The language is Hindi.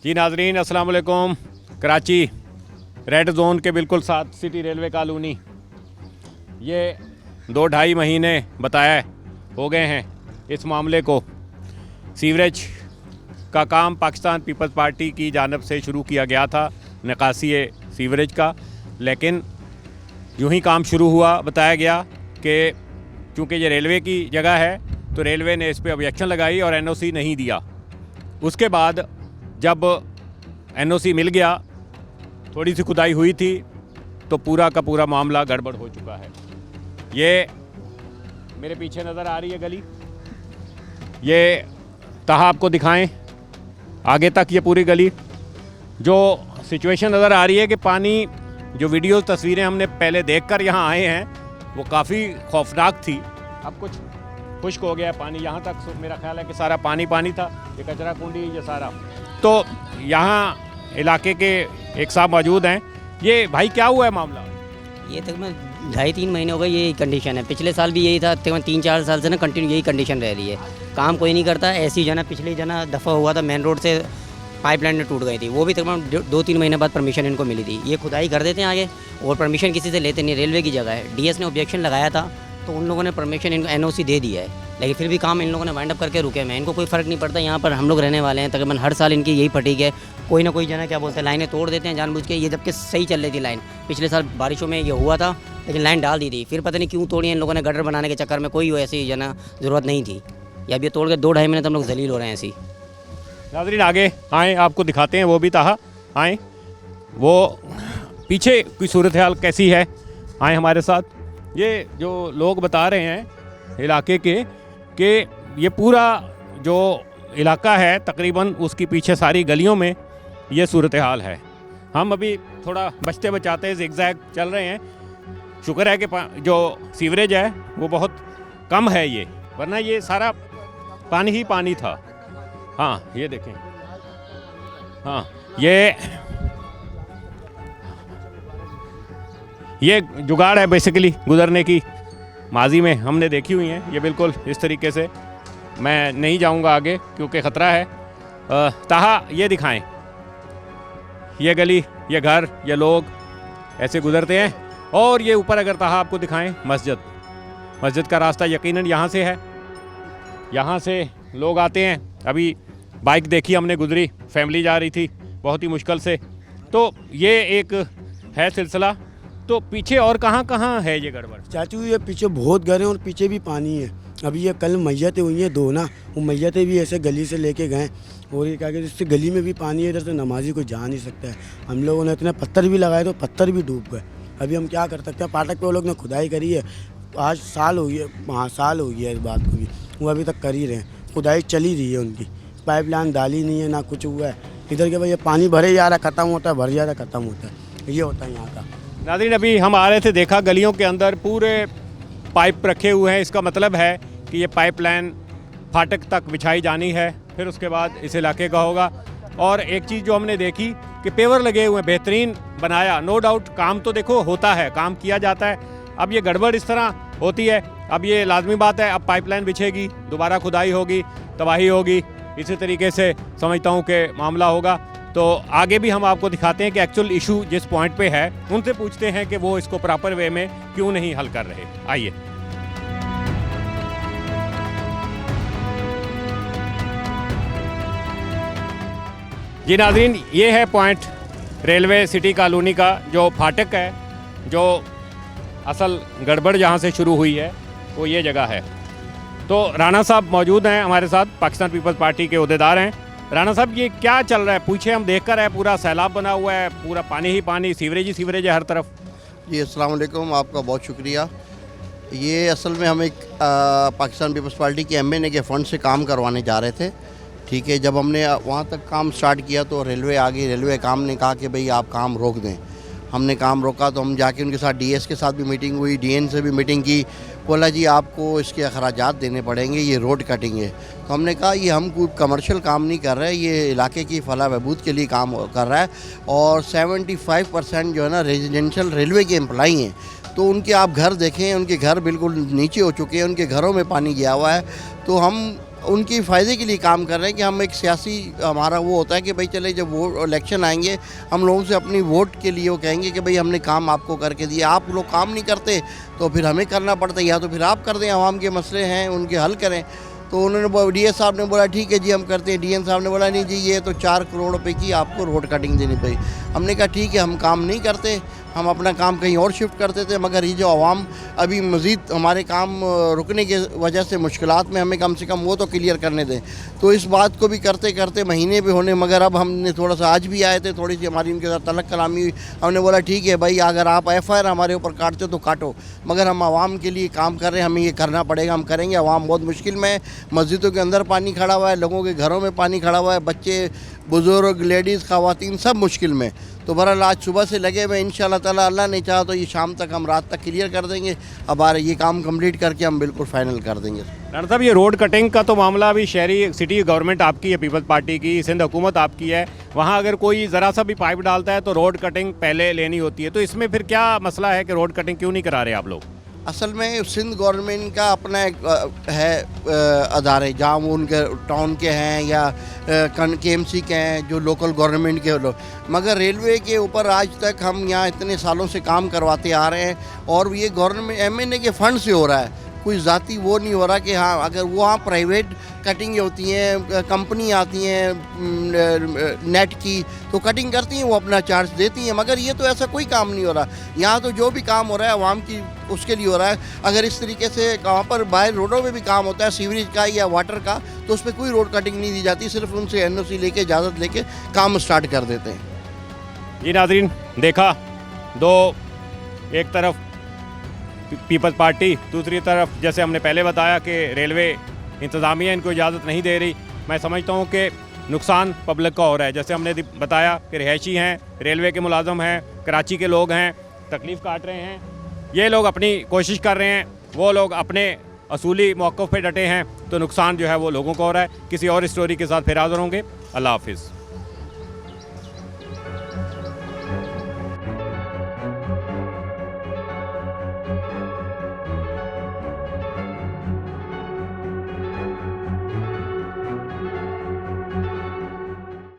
जी नाजरीन अस्सलाम वालेकुम। कराची रेड जोन के बिल्कुल साथ सिटी रेलवे कॉलोनी, ये 2-2.5 महीने बताया हो गए हैं इस मामले को। सीवरेज का काम पाकिस्तान पीपल्स पार्टी की जानब से शुरू किया गया था, निकासी सीवरेज का, लेकिन यूं ही काम शुरू हुआ बताया गया कि चूँकि ये रेलवे की जगह है तो रेलवे ने इस पर ऑब्जेक्शन लगाई और एनओसी नहीं दिया। उसके बाद जब एनओसी मिल गया, थोड़ी सी खुदाई हुई थी तो पूरा का पूरा मामला गड़बड़ हो चुका है। ये मेरे पीछे नज़र आ रही है गली, ये तहा आपको दिखाएं आगे तक ये पूरी गली। जो सिचुएशन नज़र आ रही है कि पानी, जो वीडियो तस्वीरें हमने पहले देखकर यहाँ आए हैं वो काफ़ी खौफनाक थी। अब कुछ खुश्क हो गया पानी, यहाँ तक मेरा ख्याल है कि सारा पानी पानी था, ये कचरा कुंडी ये सारा। तो यहाँ इलाके के एक साहब मौजूद हैं। ये भाई क्या हुआ है मामला? ये तकरीबन 2.5-3 महीने हो गए यही कंडीशन है। पिछले साल भी यही था, तकरीबन 3-4 साल से ना कंटिन्यू यही कंडीशन रह रही है। काम कोई नहीं करता। ऐसी जना पिछली जना दफ़ा हुआ था, मेन रोड से पाइपलाइन में टूट गई थी, वो भी तकरीबन 2-3 महीने बाद परमिशन इनको मिली थी। ये खुदाई कर देते हैं आगे और परमिशन किसी से लेते नहीं, रेलवे की जगह है। डीएस ने ऑब्जेक्शन लगाया था तो उन लोगों ने परमिशन इनको एनओसी दे दिया है, लेकिन फिर भी काम इन लोगों ने वाइंड अप करके रुके हैं। इनको कोई फ़र्क नहीं पड़ता। यहाँ पर हम लोग रहने वाले हैं, तकरीबन हर साल इनकी यही फटीक है। कोई ना कोई जना क्या बोलते हैं लाइनें तोड़ देते हैं जानबूझ के। ये जबकि सही चल रही थी लाइन, पिछले साल बारिशों में ये हुआ था लेकिन लाइन डाल दी थी, फिर पता नहीं क्यों तोड़ी इन लोगों ने गटर बनाने के चक्कर में। कोई ऐसी जना ज़रूरत नहीं थी, या अब ये तोड़ के 2-2.5 महीने तो हम लोग जलील हो रहे हैं ऐसी। नाज़रीन आगे आएँ, आपको दिखाते हैं वो भी तहा आएँ, वो पीछे की सूरत हाल कैसी है, आएँ हमारे साथ। ये जो लोग बता रहे हैं इलाके के कि ये पूरा जो इलाका है तकरीबन उसकी पीछे सारी गलियों में ये सूरत हाल है। हम अभी थोड़ा बचते बचाते ज़िगज़ैग चल रहे हैं। शुक्र है कि जो सीवरेज है वो बहुत कम है ये, वरना ये सारा पानी ही पानी था। हाँ ये देखें, हाँ ये जुगाड़ है बेसिकली गुज़रने की, माजी में हमने देखी हुई हैं ये बिल्कुल इस तरीके से। मैं नहीं जाऊंगा आगे क्योंकि ख़तरा है। ताहा ये दिखाएं, ये गली, ये घर, ये लोग ऐसे गुज़रते हैं। और ये ऊपर अगर ताहा आपको दिखाएं, मस्जिद का रास्ता यकीनन यहाँ से है, यहाँ से लोग आते हैं। अभी बाइक देखी हमने गुजरी, फैमिली जा रही थी बहुत ही मुश्किल से। तो ये एक है सिलसिला। तो पीछे और कहाँ है ये गड़बड़? चाचू ये पीछे बहुत घर हैं और पीछे भी पानी है। अभी ये कल मैयतें हुई हैं 2 ना, वो मैयतें भी ऐसे गली से लेके गए और ये क्या कहते हैं इससे गली में भी पानी है, इधर से नमाजी कोई जा नहीं सकता है। हम लोगों ने इतने पत्थर भी लगाए तो पत्थर भी डूब गए। अभी हम क्या कर सकते हैं? फाटक पे वो लोग ने खुदाई करी है, आज साल हो गया, हाँ साल हो गया इस बात को भी, वो अभी तक कर ही रहे हैं। खुदाई चली रही है उनकी, पाइपलाइन डाली नहीं है ना कुछ हुआ है। इधर के भाई ये पानी भरे जा रहा है, ख़त्म होता है, भर जा रहा है, ख़त्म होता है। ये होता है यहाँ का। नाज़रीन अभी हम आ रहे थे, देखा गलियों के अंदर पूरे पाइप रखे हुए हैं। इसका मतलब है कि ये पाइपलाइन फाटक तक बिछाई जानी है, फिर उसके बाद इस इलाके का होगा। और एक चीज़ जो हमने देखी कि पेवर लगे हुए हैं, बेहतरीन बनाया, नो डाउट काम तो देखो होता है, काम किया जाता है। अब ये गड़बड़ इस तरह होती है, अब ये लाजमी बात है, अब पाइपलाइन बिछेगी, दोबारा खुदाई होगी, तबाही होगी, इसी तरीके से समझता हूँ कि मामला होगा। तो आगे भी हम आपको दिखाते हैं कि एक्चुअल इशू जिस पॉइंट पे है, उनसे पूछते हैं कि वो इसको प्रॉपर वे में क्यों नहीं हल कर रहे। आइए। जी नाज़रीन, ये है पॉइंट रेलवे सिटी कॉलोनी का, जो फाटक है, जो असल गड़बड़ जहाँ से शुरू हुई है वो ये जगह है। तो राणा साहब मौजूद हैं हमारे साथ, पाकिस्तान पीपल्स पार्टी के अहदेदार हैं। राणा साहब ये क्या चल रहा है? पीछे हम देख कर है पूरा सैलाब बना हुआ है, पूरा पानी ही पानी, सीवरेज ही सीवरेज है हर तरफ। जी अस्सलाम वालेकुम, आपका बहुत शुक्रिया। ये असल में हम एक पाकिस्तान पीपल्स पार्टी के एमएनए के फ़ंड से काम करवाने जा रहे थे, ठीक है। जब हमने वहाँ तक काम स्टार्ट किया तो रेलवे आ गई। रेलवे काम ने कहा कि भाई आप काम रोक दें। हमने काम रोका तो हम जाके उनके साथ डीएस के साथ भी मीटिंग हुई, डीएन से भी मीटिंग की। बोला जी आपको इसके अखराजात देने पड़ेंगे, ये रोड कटिंग है। तो हमने कहा ये हम कोई कमर्शियल काम नहीं कर रहे, ये इलाके की फलाह बहबूद के लिए काम कर रहा है। और 75% जो है ना रेजिडेंशियल रेलवे के एम्प्लॉई हैं, तो उनके आप घर देखें, उनके घर बिल्कुल नीचे हो चुके हैं, उनके घरों में पानी गया हुआ है। तो हम उनकी फ़ायदे के लिए काम कर रहे हैं कि हम एक सियासी हमारा वो होता है कि भाई चले जब वो इलेक्शन आएंगे हम लोगों से अपनी वोट के लिए वो कहेंगे कि भाई हमने काम आपको करके दिया, आप लोग काम नहीं करते तो फिर हमें करना पड़ता है, या तो फिर आप कर दें, आवाम के मसले हैं उनके हल करें। तो उन्होंने डीएस साहब ने बोला ठीक है जी हम करते हैं, डीएन साहब ने बोला नहीं जी ये तो 4 करोड़ रुपए की आपको रोड कटिंग देनी पड़ी। हमने कहा ठीक है हम काम नहीं करते, हम अपना काम कहीं और शिफ्ट करते थे, मगर ये जो आवाम अभी मज़ीद हमारे काम रुकने की वजह से मुश्किलात में हमें कम से कम वो तो क्लियर करने दें। तो इस बात को भी करते करते महीने भी होने, मगर अब हमने थोड़ा सा आज भी आए थे, थोड़ी सी हमारी उनके साथ तलक कलामी हुई। हमने बोला ठीक है भाई अगर आप FIR हमारे ऊपर काटते तो काटो, मगर हम आवाम के लिए काम कर रहे हैं, हमें ये करना पड़ेगा, हम करेंगे। आवाम बहुत मुश्किल में है, मस्जिदों के अंदर पानी खड़ा हुआ है, लोगों के घरों में पानी खड़ा हुआ है, बच्चे बुज़ुर्ग लेडीज़ ख़वातीन सब मुश्किल में। तो बहरहाल आज सुबह से लगे हुए इंशाल्लाह ताला, अल्लाह ने चाहा तो ये शाम तक हम रात तक क्लियर कर देंगे। अब ये काम कंप्लीट करके हम बिल्कुल फाइनल कर देंगे। राणा साहब ये रोड कटिंग का तो मामला अभी शहरी सिटी गवर्नमेंट आपकी है, पीपल्स पार्टी की, सिंध हुकूमत आपकी है, वहाँ अगर कोई ज़रा सा भी पाइप डालता है तो रोड कटिंग पहले लेनी होती है, तो इसमें फिर क्या मसला है कि रोड कटिंग क्यों नहीं करा रहे आप लोग? असल में सिंध गवर्नमेंट का अपना एक है अदारे, जहाँ वो उनके टाउन के हैं या KMC के हैं जो लोकल गवर्नमेंट के लोग, मगर रेलवे के ऊपर आज तक हम यहाँ इतने सालों से काम करवाते आ रहे हैं और ये गवर्नमेंट MNA के फंड से हो रहा है, कोई ज़ाती वो नहीं हो रहा कि हाँ अगर वहाँ प्राइवेट कटिंग होती हैं, कंपनी आती हैं नेट की तो कटिंग करती हैं, वो अपना चार्ज देती हैं, मगर ये तो ऐसा कोई काम नहीं हो रहा। यहाँ तो जो भी काम हो रहा है आवाम की उसके लिए हो रहा है। अगर इस तरीके से वहाँ पर बाहर रोडों में भी काम होता है सीवरेज का या वाटर का तो उस पर कोई रोड कटिंग नहीं दी जाती, सिर्फ उनसे NOC लेके इजाज़त लेके काम स्टार्ट कर देते हैं। ये नाज़रीन देखा, दो एक तरफ पीपल्स पार्टी, दूसरी तरफ जैसे हमने पहले बताया कि रेलवे इंतज़ामिया इनको इजाज़त नहीं दे रही। मैं समझता हूँ कि नुकसान पब्लिक का हो रहा है, जैसे हमने बताया कि रिहायशी हैं, रेलवे के मुलाजम हैं, कराची के लोग हैं, तकलीफ़ काट रहे हैं, ये लोग अपनी कोशिश कर रहे हैं, वो लोग अपने असूली मौक़िफ़ पे डटे हैं, तो नुकसान जो है वो लोगों को हो रहा है। किसी और स्टोरी के साथ फिर हाज़िर होंगे। अल्लाह हाफ़िज़।